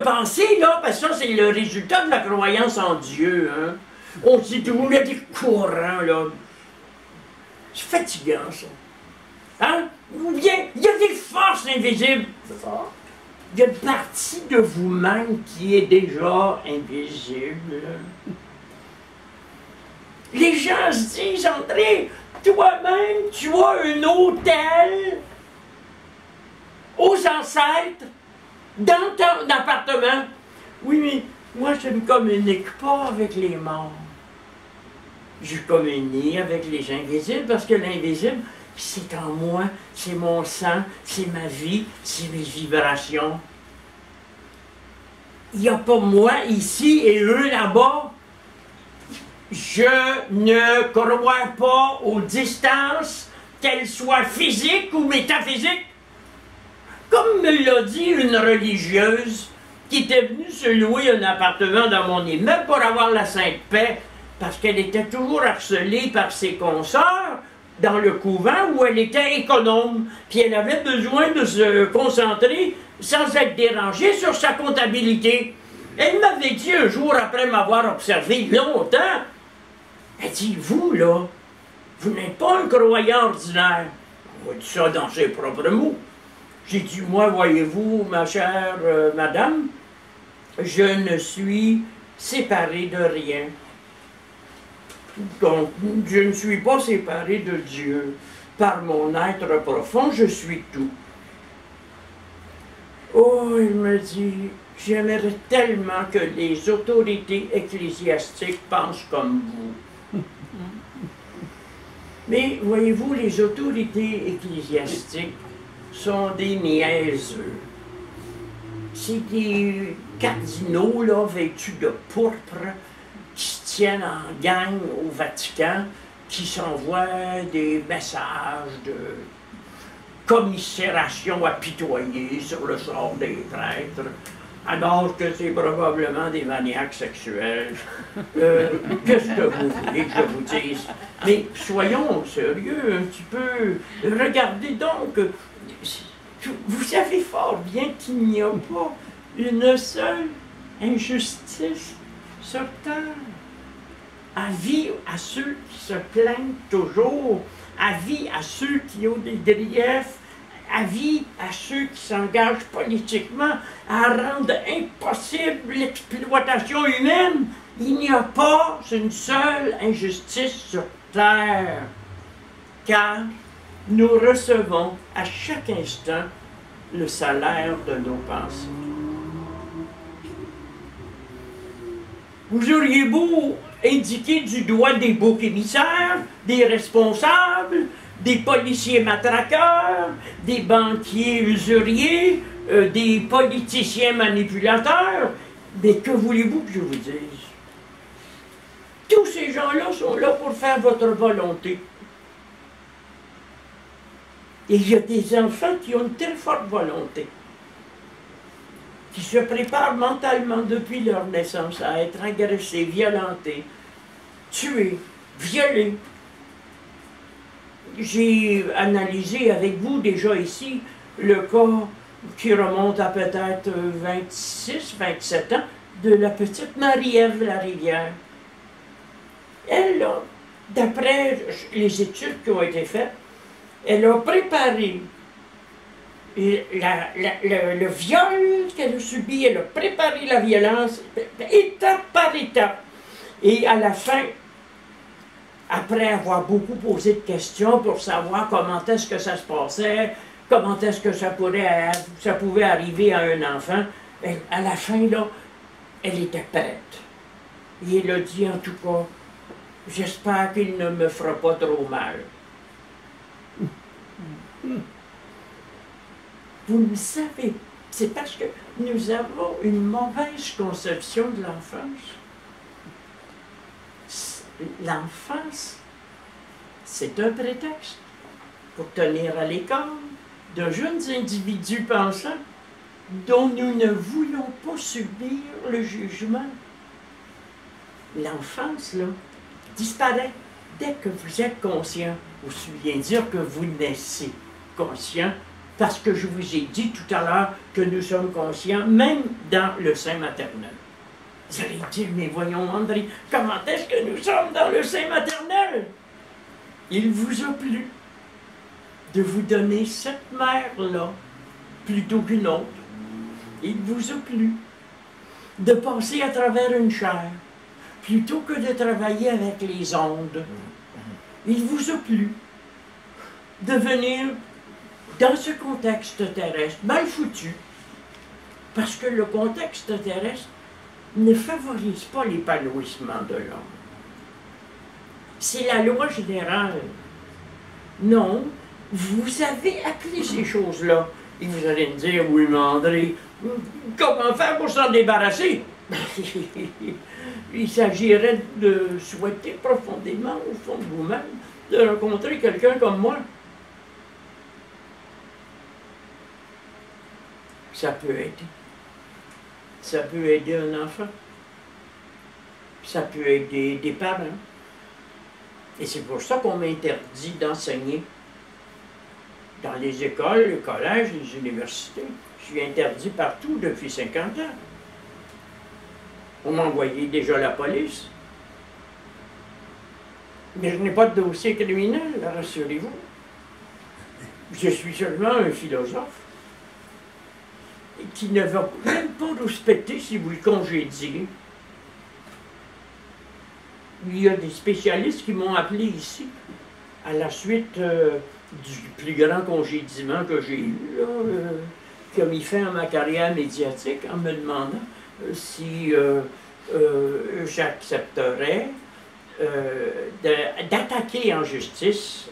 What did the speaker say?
pensez, là, parce que ça, c'est le résultat de la croyance en Dieu, hein. On se dit toujours, il y a des courants, là. C'est fatigant, ça. Hein? Ou bien, il y a des forces invisibles. C'est ça. Il y a une partie de vous-même qui est déjà invisible. Les gens se disent, André, toi-même, tu as un hôtel aux ancêtres dans ton appartement. Oui, mais moi, je ne communique pas avec les morts. Je communique avec les invisibles parce que l'invisible, c'est en moi, c'est mon sang, c'est ma vie, c'est mes vibrations. Il n'y a pas moi ici et eux là-bas. Je ne crois pas aux distances, qu'elles soient physiques ou métaphysiques. Comme me l'a dit une religieuse qui était venue se louer un appartement dans mon immeuble pour avoir la Sainte Paix, parce qu'elle était toujours harcelée par ses consoeurs dans le couvent où elle était économe, puis elle avait besoin de se concentrer sans être dérangée sur sa comptabilité. Elle m'avait dit un jour, après m'avoir observé longtemps, elle dit, vous là, vous n'êtes pas un croyant ordinaire. On va dire ça dans ses propres mots. J'ai dit, moi, voyez-vous, ma chère madame, je ne suis séparé de rien. Donc, je ne suis pas séparé de Dieu. Par mon être profond, je suis tout. Oh, il me dit, j'aimerais tellement que les autorités ecclésiastiques pensent comme vous. Mais, voyez-vous, les autorités ecclésiastiques sont des niaiseux. C'est des cardinaux, là, vêtus de pourpre, qui se tiennent en gang au Vatican, qui s'envoient des messages de commisération apitoyée sur le sort des prêtres, alors que c'est probablement des maniaques sexuels. Qu'est-ce que vous voulez que je vous dise? Mais soyons sérieux un petit peu. Regardez donc, vous savez fort bien qu'il n'y a pas une seule injustice sur terre. Avis à ceux qui se plaignent toujours, avis à ceux qui ont des griefs, avis à ceux qui s'engagent politiquement à rendre impossible l'exploitation humaine. Il n'y a pas une seule injustice sur terre, car nous recevons à chaque instant le salaire de nos pensées. Vous auriez beau indiquer du doigt des boucs émissaires, des responsables, des policiers matraqueurs, des banquiers usuriers, des politiciens manipulateurs, mais que voulez-vous que je vous dise? Tous ces gens-là sont là pour faire votre volonté. Et il y a des enfants qui ont une très forte volonté, qui se préparent mentalement depuis leur naissance à être agressés, violentés, tués, violés. J'ai analysé avec vous déjà ici le cas qui remonte à peut-être 26, 27 ans de la petite Marie-Ève Larivière. Elle, d'après les études qui ont été faites, elle a préparé le viol qu'elle a subi, elle a préparé la violence, étape par étape. Et à la fin, après avoir beaucoup posé de questions pour savoir comment est-ce que ça se passait, comment est-ce que ça pouvait arriver à un enfant, à la fin, là, elle était prête. Et elle a dit, en tout cas, j'espère qu'il ne me fera pas trop mal. Vous le savez, c'est parce que nous avons une mauvaise conception de l'enfance. L'enfance, c'est un prétexte pour tenir à l'écart de jeunes individus pensants dont nous ne voulons pas subir le jugement. L'enfance, là, disparaît dès que vous êtes conscient, aussi bien dire que vous naissez conscient Parce que je vous ai dit tout à l'heure que nous sommes conscients, même dans le sein maternel. Vous allez dire, mais voyons André, comment est-ce que nous sommes dans le sein maternel? Il vous a plu de vous donner cette mère-là plutôt qu'une autre. Il vous a plu de passer à travers une chair plutôt que de travailler avec les ondes. Il vous a plu de venir dans ce contexte terrestre, mal foutu, parce que le contexte terrestre ne favorise pas l'épanouissement de l'homme. C'est la loi générale. Non, vous avez appris ces choses-là. Et vous allez me dire, oui, mais André, comment faire pour s'en débarrasser? Il s'agirait de souhaiter profondément, au fond de vous-même, de rencontrer quelqu'un comme moi. Ça peut aider. Ça peut aider un enfant. Ça peut aider des parents. Et c'est pour ça qu'on m'interdit d'enseigner dans les écoles, les collèges, les universités. Je suis interdit partout depuis 50 ans. On m'a envoyé déjà la police. Mais je n'ai pas de dossier criminel, rassurez-vous. Je suis seulement un philosophe qui ne va même pas respecter si vous le congédiez. Il y a des spécialistes qui m'ont appelé ici à la suite du plus grand congédiement que j'ai eu, qui a mis fin à ma carrière médiatique en me demandant si j'accepterais d'attaquer en justice